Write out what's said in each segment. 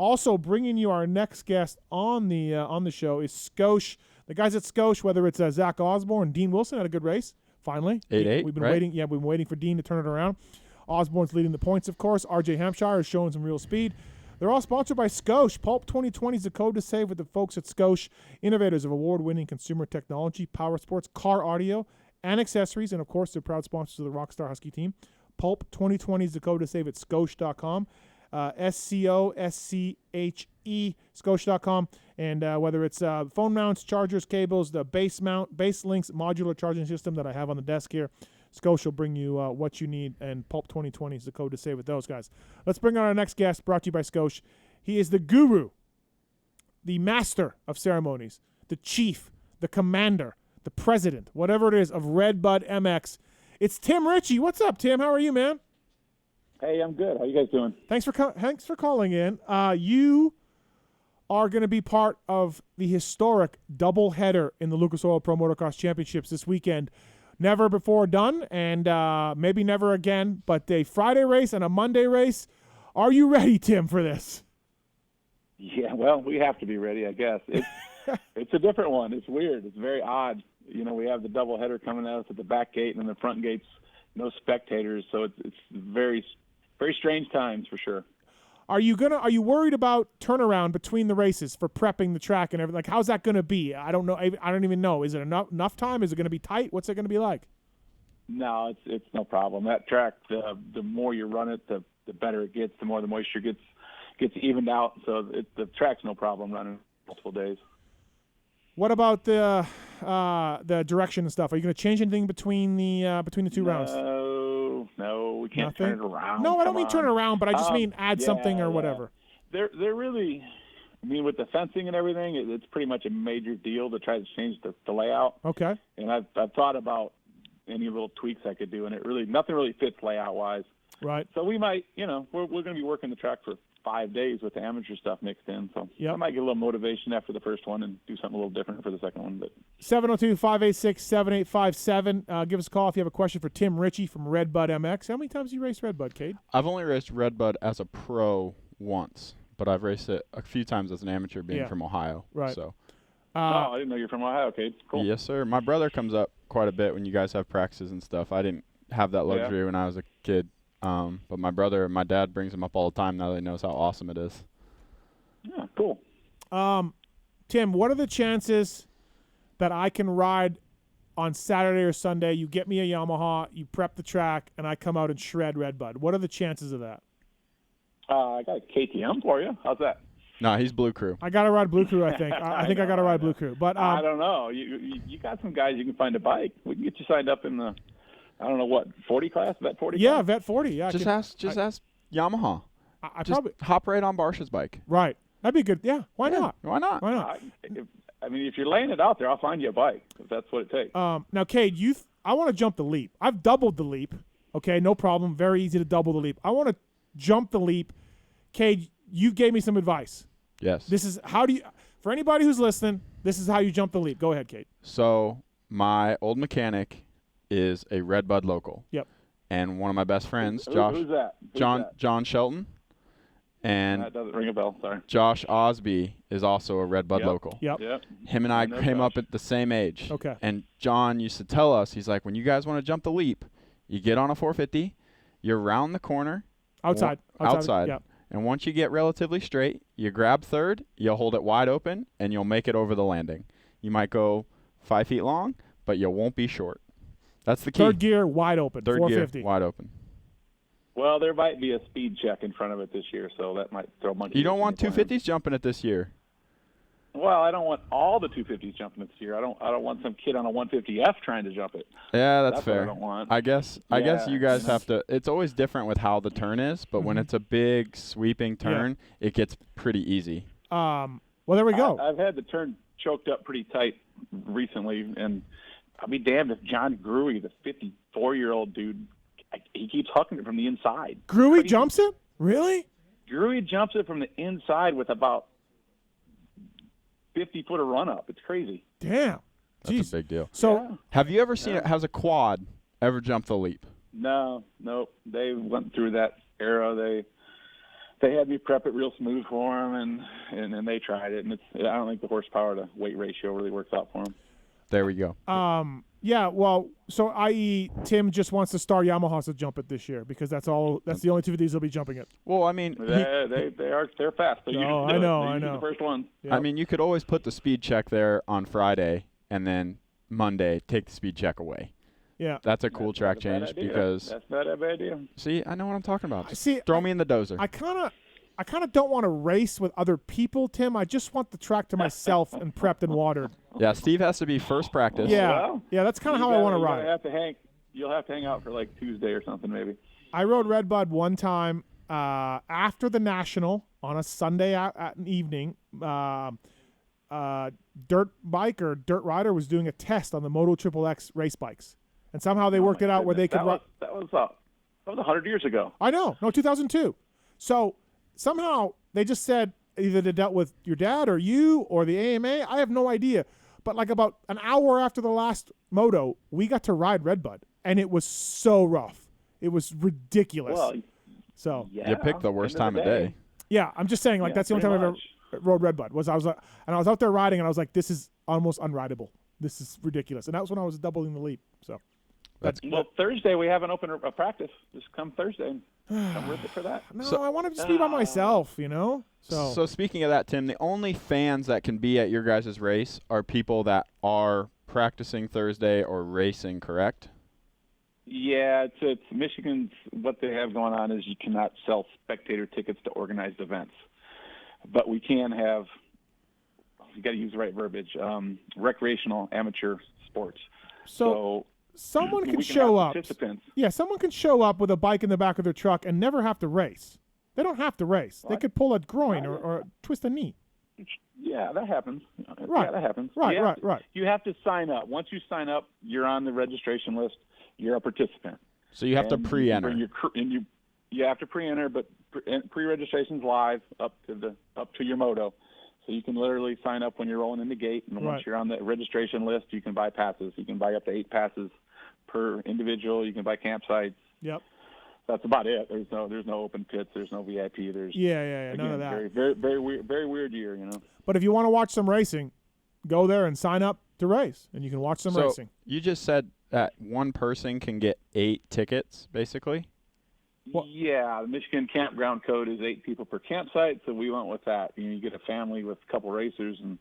Also, bringing you our next guest on the show is Scotia. The guys at Scotia, whether it's Zach Osborne, Dean Wilson had a good race. Finally, 8-8. We've been right? waiting. Yeah, we've been waiting for Dean to turn it around. Osborne's leading the points, of course. RJ Hampshire is showing some real speed. They're all sponsored by Scotia. Pulp 2020 is the code to save with the folks at Scotia, innovators of award-winning consumer technology, power sports, car audio, and accessories, and of course, they're proud sponsors of the Rockstar Husky team. Pulp 2020 is the code to save at Scotia.com. SCOSCHE, Scotia.com. And whether it's phone mounts, chargers, cables, the base links, modular charging system that I have on the desk here, Scotia will bring you what you need, and Pulp 2020 is the code to save with those guys. Let's bring on our next guest, brought to you by Scotia. He is the guru, the master of ceremonies, the chief, the commander, the president, whatever it is, of Red Bud MX. It's Tim Ritchie. What's up, Tim? How are you, man? Hey, I'm good. How you guys doing? Thanks for calling in. You are going to be part of the historic doubleheader in the Lucas Oil Pro Motocross Championships this weekend. Never before done, and maybe never again, but a Friday race and a Monday race. Are you ready, Tim, for this? Yeah, well, we have to be ready, I guess. It's a different one. It's weird. It's very odd. You know, we have the doubleheader coming at us at the back gate, and then the front gate's no spectators, so it's very, very strange times for sure. Are you worried about turnaround between the races for prepping the track and everything? Like, how's that going to be? I don't know. I don't even know. Is it enough time? Is it going to be tight? What's it going to be like? No, it's no problem. That track, the more you run it, the better it gets. The more the moisture gets evened out. So the track's no problem running multiple days. What about the direction and stuff? Are you going to change anything between the two rounds? No, we can't turn it around. No, I don't mean turn it around, but I just mean add something or whatever. They're really, I mean, with the fencing and everything, it's pretty much a major deal to try to change the layout. Okay. And I've thought about any little tweaks I could do, and nothing really fits layout wise. Right. So we might, we're going to be working the track for 5 days with the amateur stuff mixed in. So I might get a little motivation after the first one and do something a little different for the second one. But 702-586-7857. Give us a call if you have a question for Tim Ritchie from Red Bud MX. How many times have you raced Red Bud, Cade? I've only raced Red Bud as a pro once, but I've raced it a few times as an amateur being from Ohio. Right. So. I didn't know you're from Ohio, Cade. Cool. Yes, sir. My brother comes up quite a bit when you guys have practices and stuff. I didn't have that luxury when I was a kid. But my dad brings him up all the time now that he knows how awesome it is. Yeah, cool. Tim, what are the chances that I can ride on Saturday or Sunday? You get me a Yamaha, you prep the track, and I come out and shred Red Bud. What are the chances of that? I got a KTM for you. How's that? No, he's Blue Crew. I got to ride Blue Crew, I think. I think I got to ride Blue Crew. But I don't know. You got some guys you can find a bike. We can get you signed up in the, I don't know what, 40 class, Vet 40 class? Yeah, Vet 40, yeah. Just ask Yamaha. I just probably hop right on Barsha's bike. Right. That'd be good. Yeah, why not? Why not? I mean, if you're laying it out there, I'll find you a bike if that's what it takes. Now, Cade, I want to jump the leap. I've doubled the leap. Okay, no problem. Very easy to double the leap. I want to jump the leap. Cade, you gave me some advice. Yes. This is for anybody who's listening, this is how you jump the leap. Go ahead, Cade. So my old mechanic is a Red Bud local. Yep. And one of my best friends, Who's that? John Shelton. And that doesn't ring a bell, sorry. Josh Osby is also a Red Bud local. Yep. Him and I came up at the same age. Okay. And John used to tell us, he's like, when you guys want to jump the leap, you get on a 450, you're around the corner. Outside. Yep. And once you get relatively straight, you grab third, you'll hold it wide open, and you'll make it over the landing. You might go 5 feet long, but you won't be short. That's the key. Third gear, wide open. Third 450. gear, wide open. Well, there might be a speed check in front of it this year, so that might throw a monkey. You don't want 250s jumping it this year. Well, I don't want all the 250s jumping it this year. I don't want some kid on a 150F trying to jump it. Yeah, that's fair. What I don't want. I guess you guys have to. It's always different with how the turn is, but when it's a big sweeping turn, it gets pretty easy. Well, there we go. I've had the turn choked up pretty tight recently, and I'll be damned if John Gruey, the 54-year-old dude, he keeps hucking it from the inside. Gruey jumps it? Really? Gruey jumps it from the inside with about 50-foot of run-up. It's crazy. Damn. That's a big deal. So, have you ever seen it? Has a quad ever jumped the leap? No. They went through that era. they had me prep it real smooth for them, and they tried it, and I don't think the horsepower to weight ratio really works out for them. There we go. Yeah, well, so i.e. Tim just wants the Star Yamahas to jump it this year because that's the only two of these he'll be jumping it. Well, I mean, They're fast. They Oh, usually do I know, it. They're I usually know. the first one. Yep. I mean, you could always put the speed check there on Friday, and then Monday take the speed check away. Yeah. That's a cool That's track not a bad change idea. because That's not a bad idea. see, I know what I'm talking about. Just See, throw me in the dozer. I kind of don't want to race with other people, Tim. I just want the track to myself and prepped and watered. Yeah, Steve has to be first practice. Yeah, Well, yeah, that's kind of how I want to ride. You'll have to hang out for like Tuesday or something maybe. I rode Redbud one time after the National on a Sunday at an evening. Dirt bike or dirt rider was doing a test on the Moto Triple X race bikes, and somehow they worked it out where they could run. That was 100 years ago. I know, no, 2002. So somehow they just said either they dealt with your dad or you or the AMA. I have no idea. But like about an hour after the last moto, we got to ride Redbud, and it was so rough. It was ridiculous. Well, So yeah, You picked the worst time of day. yeah, I'm just saying, like Yeah, that's the only time I've pretty ever rode Redbud. I was out there riding, and I was like, this is almost unrideable. This is ridiculous. And that was when I was doubling the lead. So Well, Thursday we have an open practice. Just come Thursday and come with it for that. no, So- I want to just be by myself, you know. So speaking of that, Tim, the only fans that can be at your guys' race are people that are practicing Thursday or racing, correct? Yeah, it's Michigan's. What they have going on is you cannot sell spectator tickets to organized events, but we can have. You got to use the right verbiage. Recreational amateur sports. So someone we can can show have up. Participants. Yeah, someone can show up with a bike in the back of their truck and never have to race. They don't have to race. They Right. could pull a groin or twist a knee. Yeah, that happens. Right. Yeah, that happens. Right, You have to- right. You have to sign up. Once you sign up, you're on the registration list. You're a participant. So you have to And pre-enter. You have to pre-enter, but pre-registration's live up to your moto. So you can literally sign up when you're rolling in the gate, and Right. once you're on the registration list, you can buy passes. You can buy up to 8 passes per individual. You can buy campsites. Yep. That's about it. There's no open pits. There's no VIP. There's Yeah. None of again, that. very weird year. You know. But if you want to watch some racing, go there and sign up to race, and you can watch some So racing. you just said that one person can get 8 tickets, basically? What- Yeah, the Michigan campground code is 8 people per campsite, so we went with that. You get a family with a couple racers, and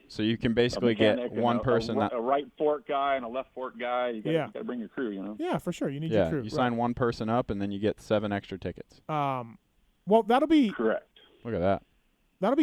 So you can a basically get mechanic and one person that a right fork guy and a left fork guy. You got to bring your crew. Yeah, for sure. You need your yeah, crew. you right. sign one person up and then you get 7 extra tickets. Well, that'll be Correct. Look at that.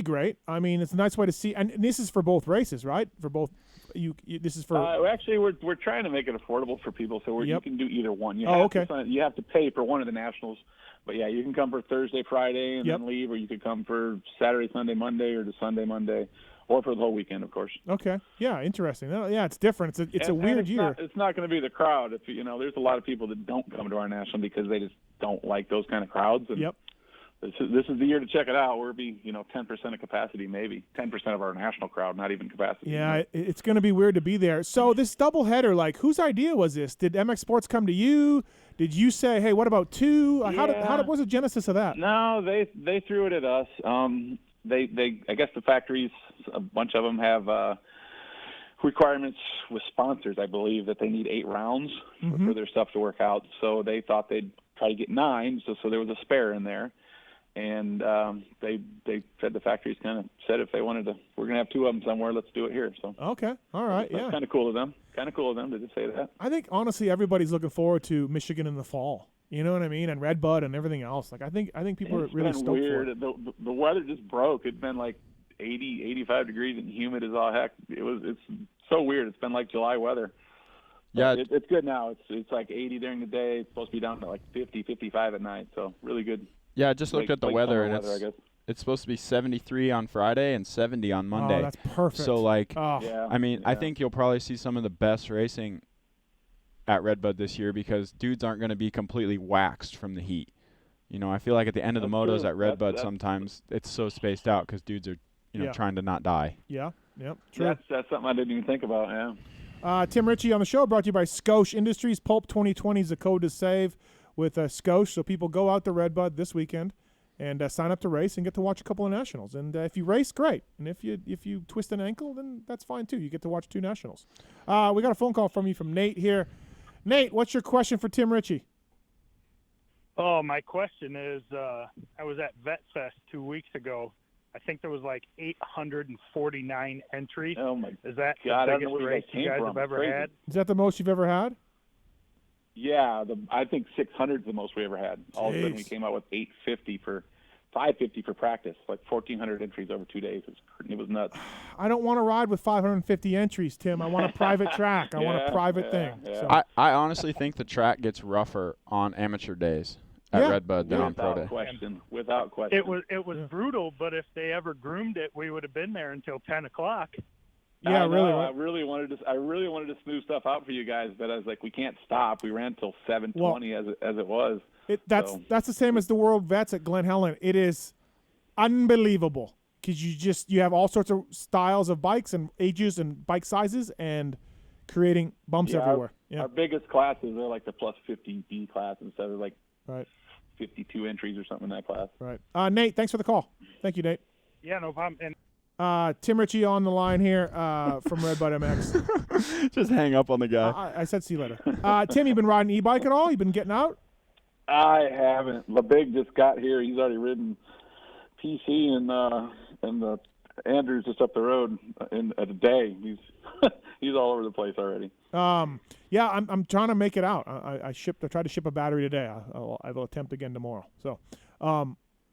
great. I mean, it's a nice way to see, and this is for both races, right? For both, you this is for. Actually, we're trying to make it affordable for people, so you Yep. can do either one. You Oh, have to okay. you have to pay for one of the nationals, but yeah, you can come for Thursday, Friday, and Yep. then leave, or you could come for Saturday, Sunday, Monday, or the Sunday, Monday, or for the whole weekend, of course. Okay. Yeah, interesting. Yeah, it's different. It's a And weird it's year. It's not going to be the crowd. If there's a lot of people that don't come to our national because they just don't like those kind of crowds. And Yep. This is the year to check it out. We'll be 10% of capacity, maybe 10% of our national crowd, not even capacity. Yeah, it's going to be weird to be there. So this doubleheader, like, whose idea was this? Did MX Sports come to you? Did you say, hey, what about 2? How did what was the genesis of that? No, they threw it at us. They I guess the factories, a bunch of them have requirements with sponsors. I believe that they need 8 rounds for their stuff to work out. So they thought they'd try to get 9. So there was a spare in there. And they said the factories kind of said if they wanted to, we're going to have 2 of them somewhere. Let's do it here. So Okay. All right. that's Yeah. kind of cool of them. Kind of cool of them to just say that. I think, honestly, everybody's looking forward to Michigan in the fall. You know what I mean? And Redbud and everything else. Like, I think people are It's really been stoked weird. for it. The weather just broke. It'd been like 80, 85 degrees and humid as all heck. It's so weird. It's been like July weather. Yeah. But it's good now. It's like 80 during the day. It's supposed to be down to like 50, 55 at night. So really good. Yeah, I just looked at the Late weather, summer and weather, I guess. it's supposed to be 73 on Friday and 70 on Monday. Oh, that's perfect. So, like, Oh, Yeah. I mean, I yeah. think you'll probably see some of the best racing at Redbud this year because dudes aren't going to be completely waxed from the heat. I feel like at the end of the That's motos true. at Redbud, That's- sometimes it's so spaced out because dudes are, Yeah. trying to not die. yeah. Yep. True. That's something I didn't even think about. Yeah. Tim Ritchie on the show, brought to you by Scotia Industries. Pulp 2020 is the code to save with Scotia. So people go out to Redbud this weekend and sign up to race and get to watch a couple of nationals. And if you race, great. And if you twist an ankle, then that's fine too. You get to watch 2 nationals. We got a phone call from Nate here. Nate, what's your question for Tim Ritchie? Oh, my question is, I was at Vet Fest 2 weeks ago. I think there was like 849 entries. Oh my Is that God, the I don't know biggest where you race guys you came guys from. have ever Crazy. had? Is that the most you've ever had? Yeah, I think 600 is the most we ever had. All of a sudden, we Jeez. came out with 550 for practice, like 1,400 entries over 2 days. It was nuts. I don't want to ride with 550 entries, Tim. I want a private track. I want a private thing. Yeah. So. I honestly think the track gets rougher on amateur days at Yeah. Redbud than on pro day. Without question. It was Yeah. brutal, but if they ever groomed it, we would have been there until 10 o'clock. Yeah, I really. know. Right? I really wanted to smooth stuff out for you guys, but I was like, we can't stop. We ran till 7:20 as it was. That's So- the same as the World Vets at Glen Helen. It is unbelievable because you have all sorts of styles of bikes and ages and bike sizes and creating bumps Yeah, everywhere. Yeah, Our biggest classes are like the plus 50B class instead of like right, 52 entries or something in that class. right. Nate, thanks for the call. Thank you, Nate. Yeah, no problem. And Tim Ritchie on the line here from Redbud MX. Just hang up on the guy. I said see you later. Tim, you been riding e-bike at all? You been getting out? I haven't. LeBig just got here. He's already ridden PC and the Andrews just up the road in a day. He's all over the place already. Yeah, I'm trying to make it out. I tried to ship a battery today. I will attempt again tomorrow. So,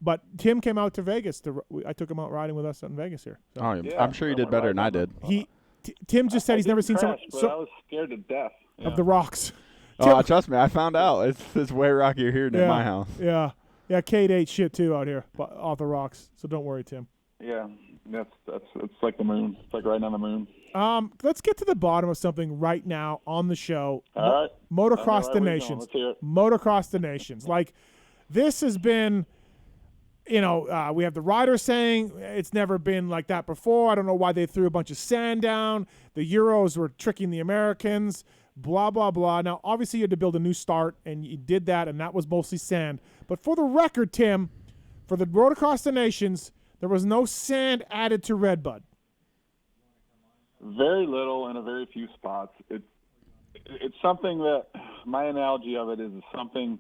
but Tim came out to Vegas. I took him out riding with us in Vegas here. So. Oh, Yeah, I'm sure you did someone better than I riding did. Tim just said he's never seen someone But I was scared to death. of the rocks. Oh, trust me, I found out. It's way rockier here than at my house. Yeah. Kate ate shit too out here off the rocks. So don't worry, Tim. Yeah, it's like the moon. It's like riding on the moon. Let's get to the bottom of something right now on the show. All right. Motocross Okay, the where are we going? Nations. Let's hear it. Motocross the Nations. Like, this has been, we have the riders saying it's never been like that before. I don't know why they threw a bunch of sand down. The Euros were tricking the Americans, blah, blah, blah. Now, obviously, you had to build a new start, and you did that, and that was mostly sand. But for the record, Tim, for the Motocross the Nations, there was no sand added to Redbud. Very little in a very few spots. It's something that my analogy of it is something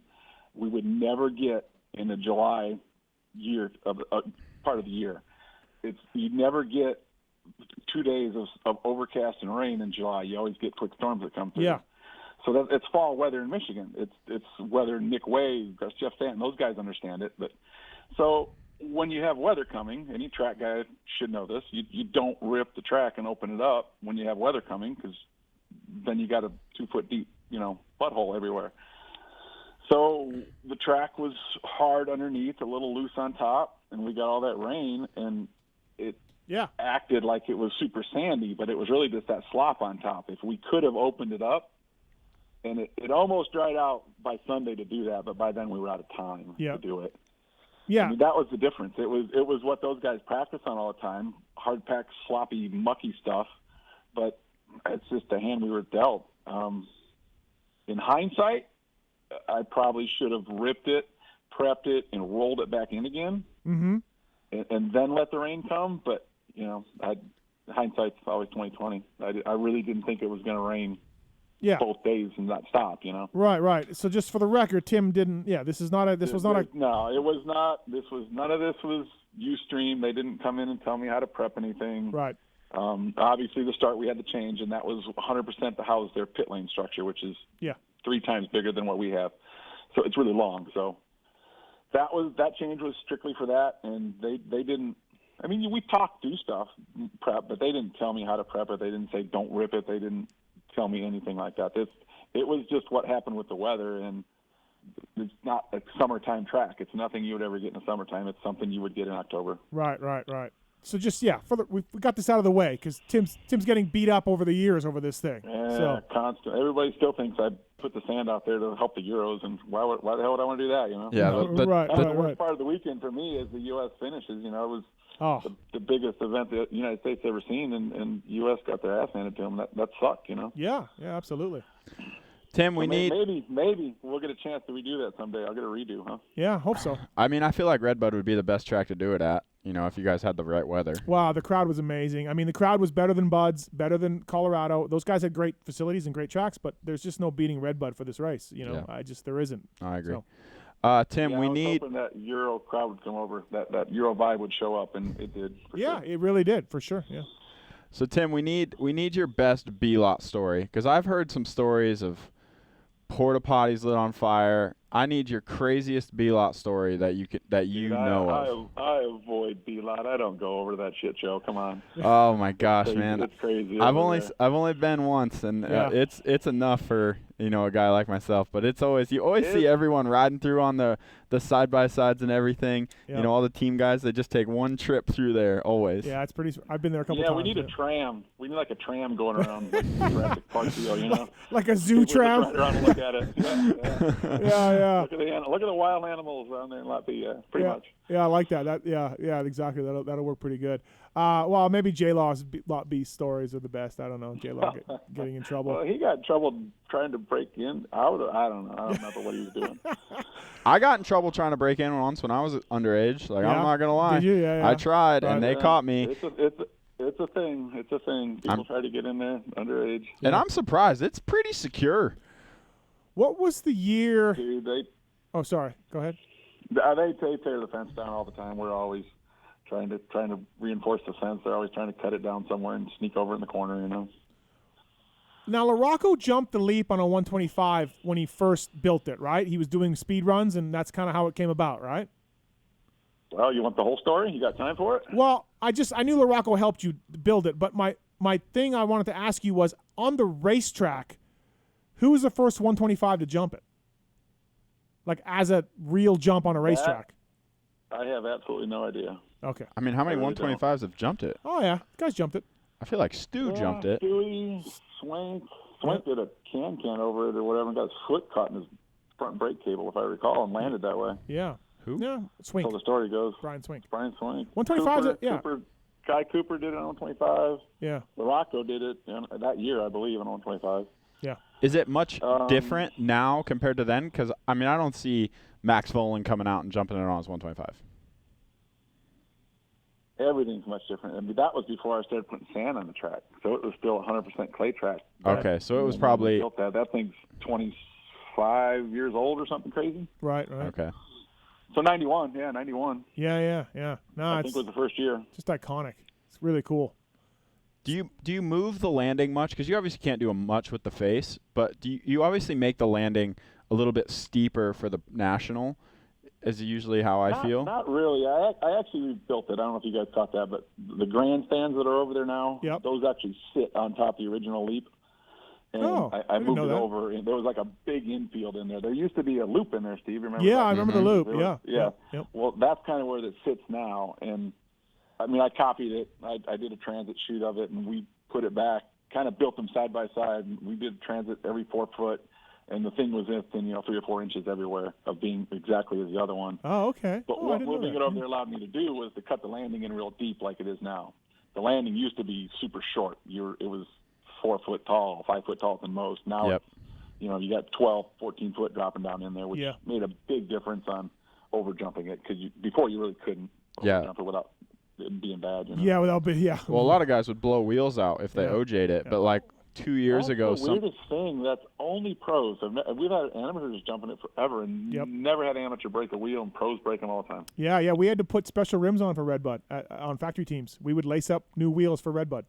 we would never get in the July year of part of the year. You never get 2 days of overcast and rain in July. You always get quick storms that come through. Yeah. So it's fall weather in Michigan. It's weather Nick Way, Jeff Stanton, those guys understand it. But so when you have weather coming, any track guy should know this. You don't rip the track and open it up when you have weather coming, because then you got a 2 foot deep, butthole everywhere. So the track was hard underneath, a little loose on top, and we got all that rain, and it acted like it was super sandy, but it was really just that slop on top. If we could have opened it up, and it almost dried out by Sunday to do that, but by then we were out of time to do it. Yeah. I mean, that was the difference. It was what those guys practice on all the time, hard pack, sloppy, mucky stuff. But it's just the hand we were dealt. In hindsight, I probably should have ripped it, prepped it, and rolled it back in again, and then let the rain come. But hindsight's always 20/20. I really didn't think it was going to rain. Yeah. Both days and not stop, Right. So just for the record, Tim didn't. Yeah, this was not a. No, it was not. None of this was Ustream. They didn't come in and tell me how to prep anything. Right. Obviously, the start we had to change, and that was 100% to house their pit lane structure, which is 3 times bigger than what we have. So it's really long. So that change was strictly for that, and they didn't. I mean, we talked through stuff, prep, but they didn't tell me how to prep it. They didn't say don't rip it. They didn't tell me anything like that. It was just what happened with the weather, and it's not a summertime track. It's nothing you would ever get in the summertime. It's something you would get in October. Right. So just we got this out of the way because Tim's getting beat up over the years over this thing. Yeah, constant. Everybody still thinks I put the sand out there to help the Euros, and why the hell would I want to do that? Yeah, right. The worst part of the weekend for me is the U.S. finishes. It was the biggest event the United States ever seen, and U.S. got their ass handed to them. That sucked. Yeah, absolutely. Tim, we need. Maybe we'll get a chance to redo that someday. I'll get a redo, huh? Yeah, hope so. I mean, I feel like Redbud would be the best track to do it at. If you guys had the right weather. Wow, the crowd was amazing. I mean, the crowd was better than Bud's, better than Colorado. Those guys had great facilities and great tracks, but there's just no beating Redbud for this race. There isn't. I agree. So. Tim, we need. hoping that Euro crowd would come over, that Euro vibe would show up, and it did. Sure. It really did, for sure. Yeah. So Tim, we need your best B-lot story, because I've heard some stories of porta potties lit on fire. I need your craziest B-lot story that you know of. I avoid B-lot. I don't go over that shit show. Come on. Oh my gosh, man! It's crazy. I've only been once, and it's enough for a guy like myself. But you always see everyone riding through on the side by sides and everything. Yeah. All the team guys, they just take one trip through there always. Yeah, it's pretty. I've been there a couple times. Yeah, we need a tram. We need like a tram going around like Jurassic Park deal, like a zoo tram. Ride around and look at it. Yeah. Look at the wild animals down there in Latvia. Pretty much. Yeah, I like that. Yeah, exactly. That'll work pretty good. Well, maybe J-Law's Lot B stories are the best. I don't know. J-Law getting in trouble. Well, he got in trouble trying to break in. I don't know. I don't remember what he was doing. I got in trouble trying to break in once when I was underage. I'm not gonna lie. Did you? Yeah. I tried, and they caught me. It's a thing. It's a thing. People try to get in there underage. And I'm surprised. It's pretty secure. What was the year? Dude, Oh, sorry. Go ahead. They tear the fence down all the time. We're always trying to reinforce the fence. They're always trying to cut it down somewhere and sneak over in the corner. Now, LaRocco jumped the leap on a 125 when he first built it, right? He was doing speed runs, and that's kind of how it came about, right? Well, you want the whole story? You got time for it? Well, I knew LaRocco helped you build it, but my thing I wanted to ask you was, on the racetrack, who was the first 125 to jump it? Like, as a real jump on a racetrack. I have absolutely no idea. Okay. I mean, how many really 125s have jumped it? Oh, yeah. Guys jumped it. I feel like Stu jumped it. Stewie, Swank did a can over it or whatever and got his foot caught in his front brake cable, if I recall, and landed that way. Yeah. Who? Yeah. Swink. So the story goes. Brian Swink. 125, yeah. Guy Cooper did it on 125. Yeah. LaRocco did it that year, I believe, on 125. Yeah. Is it much different now compared to then? Because, I mean, I don't see Max Volan coming out and jumping it on his 125. Everything's much different. I mean, that was before I started putting sand on the track, so it was still 100% clay track. Okay, so it was probably built that thing's 25 years old or something crazy. Right. Okay. So 91, yeah, 91. Yeah. No, I think it was the first year. Just iconic. It's really cool. Do you move the landing much? Because you obviously can't do much with the face, but do you obviously make the landing a little bit steeper for the national? Is usually how I feel. Not really. I actually rebuilt it. I don't know if you guys caught that, but the grandstands that are over there now, those actually sit on top of the original leap. And I moved it over, and there was like a big infield in there. There used to be a loop in there, Steve. Remember? Yeah, I remember the loop. Yeah. Yep. Well, that's kind of where it sits now. And I mean, I copied it. I did a transit shoot of it, and we put it back. Kind of built them side by side. We did transit every 4 foot. And the thing was within, 3 or 4 inches everywhere of being exactly as the other one. Oh, okay. But what moving it over there allowed me to do was to cut the landing in real deep like it is now. The landing used to be super short. It was 4 foot tall, 5 foot tall at the most. Now, you got 12, 14 foot dropping down in there, which made a big difference on over jumping it because before you really couldn't jump it without it being bad. Yeah, without Well, a lot of guys would blow wheels out if they OJ'd it, but like 2 years ago, the weirdest thing, that's only pros. We've had amateurs jumping it forever and never had an amateur break a wheel, and pros break them all the time. Yeah, we had to put special rims on for Redbud on factory teams. We would lace up new wheels for Redbud.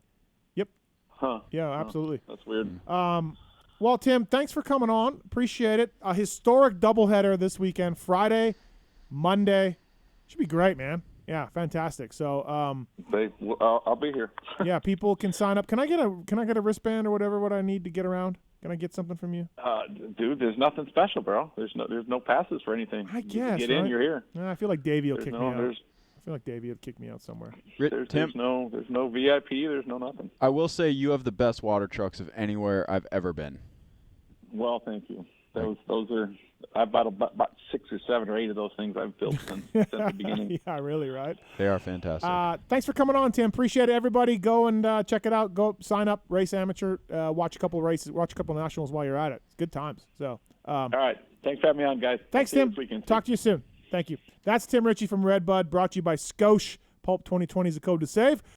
Yep. Huh. Yeah, absolutely. That's weird. Well, Tim, thanks for coming on. Appreciate it. A historic doubleheader this weekend, Friday, Monday. Should be great, man. Yeah, fantastic. So, I'll be here. Yeah, people can sign up. Can I get a wristband or whatever? What I need to get around? Can I get something from you? Dude, there's nothing special, bro. There's no passes for anything. I guess you get in, you're here. I feel like Davey will kick me out. I feel like Davey will kick me out somewhere. There's no VIP. There's no nothing. I will say you have the best water trucks of anywhere I've ever been. Well, thank you. Those are I've bought about 6 or 7 or 8 of those things I've built since the beginning. Yeah, really, right? They are fantastic. Thanks for coming on, Tim. Appreciate it. Everybody, go and check it out. Go sign up, race amateur. Watch a couple of races. Watch a couple of nationals while you're at it. It's good times. So. All right. Thanks for having me on, guys. Thanks, See you Tim. this weekend. Talk to you soon. Thank you. That's Tim Ritchie from Redbud, brought to you by Scotia. Pulp 2020 is the code to save.